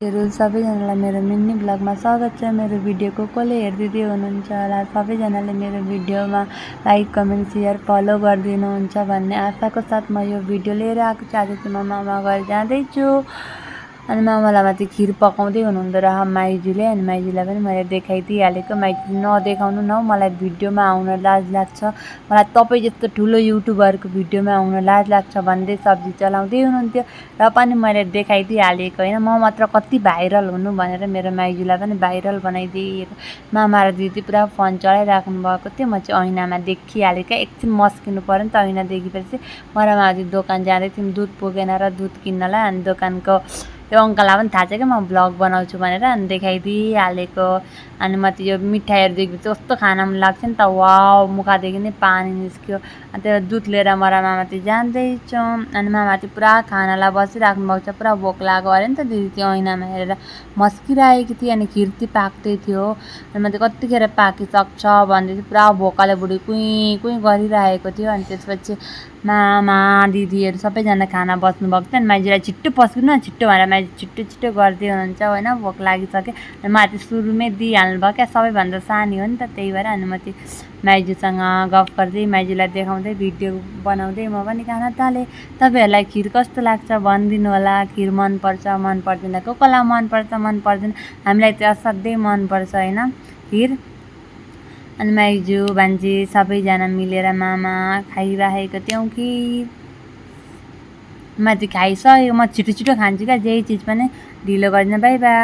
सबैजनालाई मेरो मिनी ब्लगमा स्वागत छ। मेरो भिडियोको कसले हेर्दै हुनुहुन्छ होला, सबैजनाले मेरो भिडियोमा लाइक कमेन्ट सेयर फलो गरिदिनुहुन्छ भन्ने आशाको साथ म यो भिडियो लिएर आएको छु। आज चाहिँ म मामा घर जाँदैछु अनि मामालाई माथि खिर पकाउँदै हुनुहुँदो रहेछ माइजूले। अनि माइजूलाई पनि मैले देखाइदिइहालेको। माइजू नदेखाउनु न, मलाई भिडियोमा आउन लाज लाग्छ, मलाई तपाईँ जस्तो ठुलो युट्युबरको भिडियोमा आउन लाज लाग्छ भन्दै सब्जी चलाउँदै हुनुहुन्थ्यो र पनि मैले देखाइदिइहालेको होइन। म मात्र कति भाइरल हुनु भनेर मेरो माइजूलाई पनि भाइरल बनाइदिएको। मामा र दिदी पुरा फोन चलाइराख्नु भएको थियो, म चाहिँ ऐनामा देखिहालेँ क्या। एकछिन मस्किनु पऱ्यो नि त, ऐना देखेपछि म र माथि दोकान जाँदै थियौँ दुध पुगेन र दुध किन्नलाई। अनि दोकानको त्यो अङ्कललाई पनि थाहा छ क्या म भ्लग बनाउँछु भनेर, अनि देखाइदिइहालेको। अनि म त्यो मिठाईहरू देखेपछि कस्तो खान मन लाग्छ नि त, वाउ मुखदेखि नै पानी निस्क्यो। अनि त्यो दुध लिएर म र मामा चाहिँ जाँदैछौँ। अनि मामा चाहिँ पुरा खानालाई बसिराख्नु भएको छ, पुरा भोक लाग्यो अरे नि त दिदी त्यो ऐनामा हेरेर मस्किरहेकी थिएँ। अनि खिर चाहिँ पाक्दै थियो अनि म चाहिँ कतिखेर पाकिसक्छ भन्दै चाहिँ पुरा भोकाले बुढी कुइँ कुइँ गरिरहेको थियो। अनि त्यसपछि मामा दिदीहरू सबैजना खाना बस्नुभएको थियो। अनि माइजूलाई छिट्टो पस्किनु न छिट्टो भनेर माइजू छिट्टो छिट्टो गर्दै हुनुहुन्छ होइन, भोक लागिसक्यो। अनि मलाई चाहिँ सुरुमै दिइहाल्नु भयो क्या, सबैभन्दा सानी हो नि त त्यही भएर। अनि म चाहिँ माइजूसँग गफ गर्दै माइजूलाई देखाउँदै भिडियो बनाउँदै म पनि खाना थालेँ। तपाईँहरूलाई खिर कस्तो लाग्छ भनिदिनु होला। खिर मनपर्छ मन पर्दैन, कसलाई मनपर्छ मन पर्दैन, हामीलाई चाहिँ असाध्यै मनपर्छ होइन खिर। अनि माइजू भान्जी सबैजना मिलेर मामा खाइरहेको थियौँ खिर। म चाहिँ खाइसकेँ, म छिटो छिटो खान्छु क्या, जेही चिज पनि ढिलो गर्दिनँ। By by.